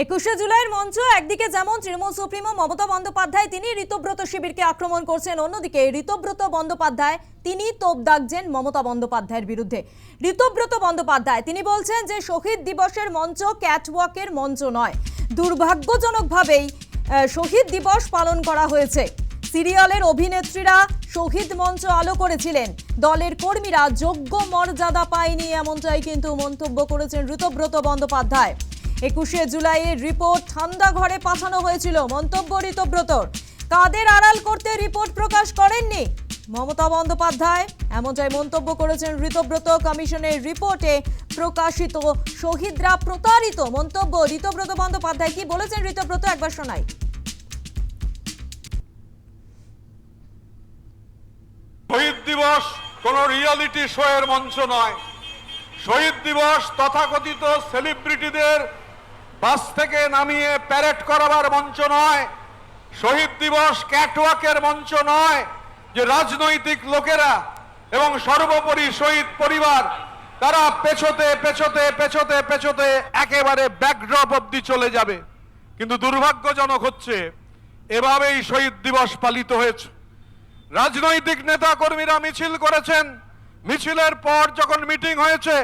21শে জুলাইয়ের মঞ্চ একদিকে যেমন তৃণমূল সুপ্রিমো মমতা বন্দ্যোপাধ্যায় তিনি ঋতব্রত শিবিরকে আক্রমণ করছেন, অন্যদিকে ঋতব্রত বন্দ্যোপাধ্যায় তিনি তোপ দাগছেন মমতা বন্দ্যোপাধ্যায়ের বিরুদ্ধে। ঋতব্রত বন্দ্যোপাধ্যায় তিনি বলছেন যে শহীদ দিবসের মঞ্চ ক্যাটওয়াকের মঞ্চ নয়, দুর্ভাগ্যজনকভাবেই শহীদ দিবস পালন করা হয়েছে। সিরিয়ালের অভিনেত্রীরা শহীদ মঞ্চ আলো করেছিলেন, দলের কর্মীরা যোগ্য মর্যাদা পায়নি, এমনটাই কিন্তু মন্তব্য করেছেন ঋতব্রত বন্দ্যোপাধ্যায়। 21শে জুলাইয়ের রিপোর্ট ঠান্ডা ঘরে পাঠানো হয়েছিল, মন্তব্য ঋতব্রতর। কাদের আড়াল করতে রিপোর্ট প্রকাশ করেননি মমতা বন্দ্যোপাধ্যায়, এমনটাই মন্তব্য করেছেন ঋতব্রত। কমিশনের রিপোর্টে প্রকাশিত শহীদরা প্রতারিত, মন্তব্য ঋতব্রত বন্দ্যোপাধ্যায়। কি বলেছেন ঋতব্রত একবার শোনাই। শহীদ দিবস কোন রিয়ালিটি শো এর মঞ্চ নয়। শহীদ দিবস তথাকথিত সেলিব্রিটিদের বাস থেকে নামিয়ে প্যারেড করাবার মঞ্চ নয়। শহীদ দিবস ক্যাটওয়াকের মঞ্চ নয়, যে রাজনৈতিক লোকেরা এবং সর্বোপরি শহীদ পরিবার তারা পেছোতে পেছোতে পেছোতে পেছোতে একেবারে ব্যাকড্রপ অব্দি চলে যাবে। কিন্তু দুর্ভাগ্যজনক হচ্ছে এভাবেই শহীদ দিবস পালিত হয়েছে। রাজনৈতিক নেতা কর্মীরা মিছিল করেছেন, মিছিলের পর যখন মিটিং হয়েছে,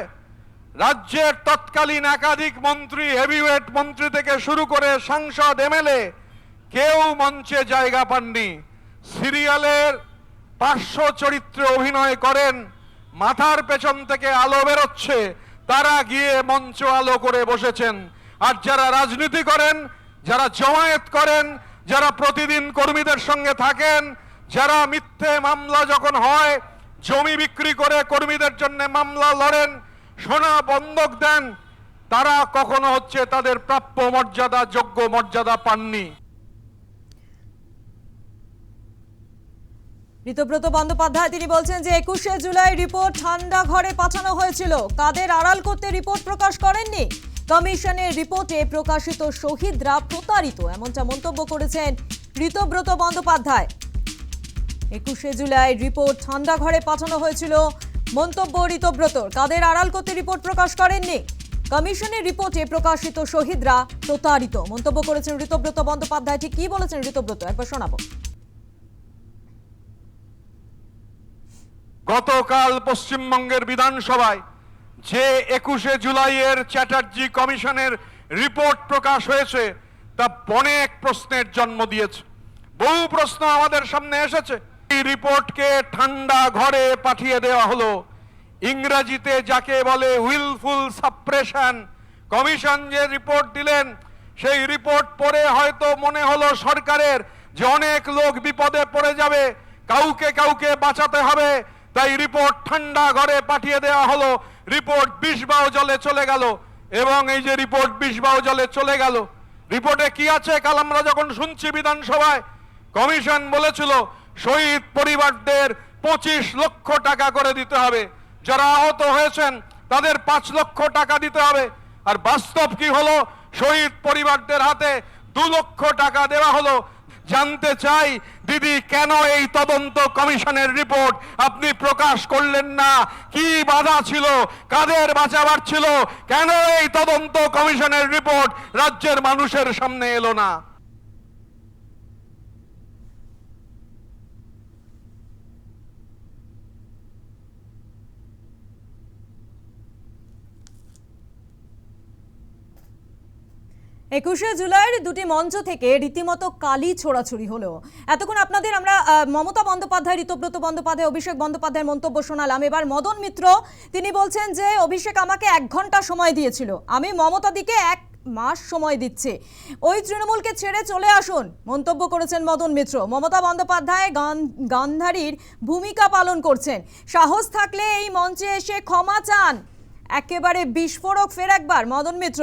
রাজ্যের তৎকালীন একাধিক মন্ত্রী, হেভিওয়েট মন্ত্রী থেকে শুরু করে সাংসদ, এমএলএ কেউ মঞ্চে জায়গা পাননি। সিরিয়ালের পার্শ্ব চরিত্রে অভিনয় করেন, মাথার পেছন থেকে আলো বেরোচ্ছে, তারা গিয়ে মঞ্চ আলো করে বসেছেন। আর যারা রাজনীতি করেন, যারা জমায়েত করেন, যারা প্রতিদিন কর্মীদের সঙ্গে থাকেন, যারা মিথ্যে মামলা যখন হয় জমি বিক্রি করে কর্মীদের জন্য মামলা লড়েন, সোনা বন্ধক দেন, তারা কখনো হচ্ছে তাদের প্রাপ্য মর্যাদা, যোগ্য মর্যাদা পাননি। ঋতব্রত বন্দ্যোপাধ্যায় তিনি বলছেন যে 21শে জুলাই রিপোর্ট ঠান্ডা ঘরে পাঠানো হয়েছিল, কাদের আড়াল করতে রিপোর্ট প্রকাশ করেননি। কমিশনের রিপোর্টে প্রকাশিত শহীদরা প্রতারিত, এমনটা মন্তব্য করেছেন ঋতব্রত বন্দ্যোপাধ্যায়। 21শে জুলাই রিপোর্ট ঠান্ডা ঘরে পাঠানো হয়েছিল, মন্তব্য ঋতব্রতর। কাদের আড়াল করতে রিপোর্ট প্রকাশ করেননি। কমিশনের রিপোর্টে প্রকাশিত শহীদরা প্রতারিত, মন্তব্য করেছেন ঋতব্রত বন্দ্যোপাধ্যায়। ঠিক কি বলেছেন ঋতব্রত একবার শোনাবো। গতকাল পশ্চিমবঙ্গের বিধানসভায় যে 21শে জুলাইয়ের চ্যাটার্জি কমিশনের রিপোর্ট প্রকাশ হয়েছে তা অনেক প্রশ্নের জন্ম দিয়েছে। বহু প্রশ্ন আমাদের সামনে এসেছে। এই রিপোর্টকে ঠান্ডা ঘরে পাঠিয়ে দেওয়া হলো, ইংরেজিতে যাকে বলে উইলফুল সাপ্রেশন। কমিশন যে রিপোর্ট দিলেন, সেই রিপোর্ট পড়ে হয়তো মনে হলো সরকারের যে অনেক লোক বিপদে পড়ে যাবে, কাউকে কাউকে বাঁচাতে হবে, তাই রিপোর্ট ঠান্ডা ঘরে পাঠিয়ে দেওয়া হলো। রিপোর্ট বিষবাও জলে চলে গেল। এবং এই যে রিপোর্ট বিষবাও জলে চলে গেল, রিপোর্টে কি আছে? কাল আমরা যখন শুনছি বিধানসভায়, কমিশন বলেছিল শহীদ পরিবারদের 25 লক্ষ টাকা করে দিতে হবে, যারা আহত হয়েছেন তাদের 5 লক্ষ টাকা দিতে হবে। আর বাস্তব কি হলো? শহীদ পরিবারদের হাতে 2 লক্ষ টাকা দেওয়া হলো। জানতে চাই দিদি, কেন এই তদন্ত কমিশনের রিপোর্ট আপনি প্রকাশ করলেন না? কি বাধা ছিল? কাদের বাঁচাবার ছিল? কেন এই তদন্ত কমিশনের রিপোর্ট রাজ্যের মানুষের সামনে এলো না? একুশে জুলাইয়ের দুটি মঞ্চ থেকে রীতিমতো কালি ছোড়াছুড়ি হলো। এতক্ষণ আপনাদের আমরা মমতা বন্দ্যোপাধ্যায়, ঋতব্রত বন্দ্যোপাধ্যায়, অভিষেক বন্দ্যোপাধ্যায়ের মন্তব্য শোনালাম। এবার মদন মিত্র তিনি বলছেন যে অভিষেক আমাকে 1 ঘন্টা সময় দিয়েছিল, আমি মমতা দিকে 1 মাস সময় দিচ্ছে, ওই তৃণমূলকে ছেড়ে চলে আসুন, মন্তব্য করেছেন মদন মিত্র। মমতা বন্দ্যোপাধ্যায় গান্ধারীর ভূমিকা পালন করছেন, সাহস থাকলে এই মঞ্চে এসে ক্ষমা চান। একেবারে বিস্ফোরক ফের একবার মদন মিত্র।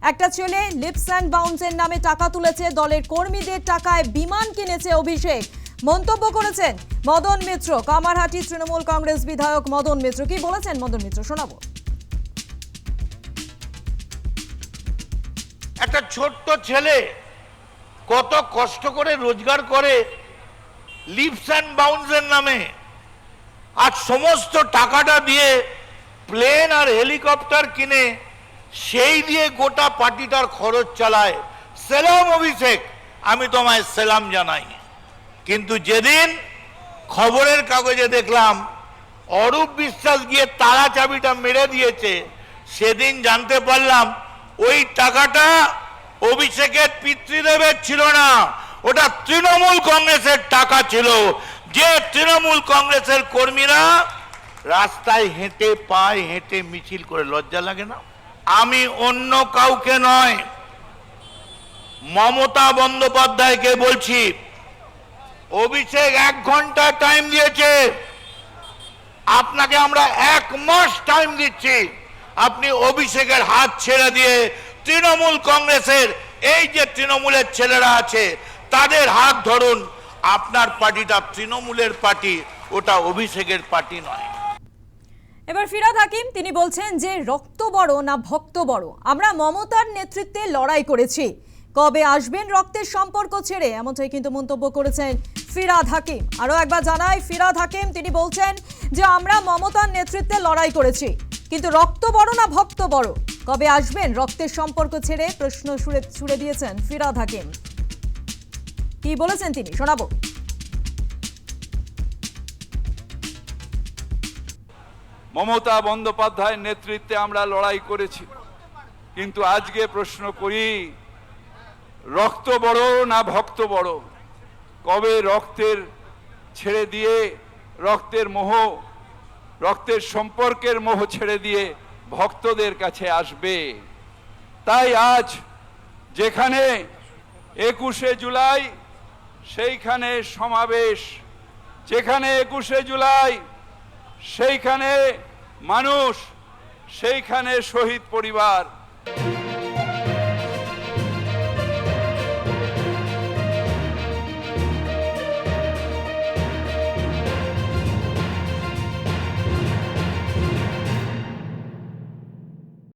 একটা ছেলে লিপস অ্যান্ড বাউন্সের নামে টাকা তুলেছে, দলের কর্মীদের টাকায় বিমান কিনেছে অভিষেক, মন্তব্য করেছেন মদন মিত্র। কামারহাটি তৃণমূল কংগ্রেস বিধায়ক মদন মিত্র কি বলেছেন মদন মিত্র শোনাবো। একটা ছোট্ট ছেলে কত কষ্ট করে রোজগার করে লিপস অ্যান্ড বাউন্সের নামে, আর সমস্ত টাকাটা দিয়ে প্লেন আর হেলিকপ্টার কিনে সেই দিয়ে গোটা পার্টিটার খরচ চালায়। সেলাম অভিষেক, আমি তোমায় সেলাম জানাই। কিন্তু যেদিন খবরের কাগজে দেখলাম অরূপ বিশ্বাস গিয়ে তালা চাবিটা মেরে দিয়েছে, সেদিন জানতে পারলাম ওই টাকাটা অভিষেকের পিতৃদেবের ছিল না, ওটা তৃণমূল কংগ্রেসের টাকা ছিল। যে তৃণমূল কংগ্রেসের কর্মীরা রাস্তায় হেঁটে পায়ে হেঁটে মিছিল করে, লজ্জা লাগে না? আমি অন্য কাউকে নয়, মমতা বন্দ্যোপাধ্যায়কে বলছি, অভিষেক 1 ঘন্টা টাইম দিয়েছে, আপনাকে আমরা 1 মাস টাইম দিচ্ছি। আপনি অভিষেকের হাত ছেড়ে দিয়ে তৃণমূল কংগ্রেসের এই যে তৃণমূলের ছেলেরা আছে তাদের হাত ধরুন। আপনার পার্টিটা তৃণমূলের পার্টি, ওটা অভিষেকের পার্টি নয়। এবার ফিরহাদ হাকিম তিনি বলছেন যে রক্ত বড় না ভক্ত বড়, আমরা মমতার নেতৃত্বে লড়াই করেছি, কবে আসবেন রক্তের সম্পর্ক ছেড়ে, এমনটাই কিন্তু মন্তব্য করেছেন ফিরহাদ হাকিম। আরো একবার জানাই, ফিরহাদ হাকিম তিনি বলছেন যে আমরা মমতার নেতৃত্বে লড়াই করেছি, কিন্তু রক্ত বড় না ভক্ত বড়, কবে আসবেন রক্তের সম্পর্ক ছেড়ে, প্রশ্ন ছুড়ে দিয়েছেন ফিরহাদ হাকিম। কি বলেছেন তিনি শোনাবো। মমতা বন্দ্যোপাধ্যায়ের নেতৃত্বে আমরা লড়াই করেছি, কিন্তু আজকে প্রশ্ন করি রক্ত বড় না ভক্ত বড়, কবে রক্তের ছেড়ে দিয়ে রক্তের মোহ, রক্তের সম্পর্কের মোহ ছেড়ে দিয়ে ভক্তদের কাছে আসবে। তাই আজ যেখানে 21শে জুলাই সেইখানে সমাবেশ, যেখানে 21শে জুলাই সেইখানে মানুষ, সেইখানে শহীদ পরিবার।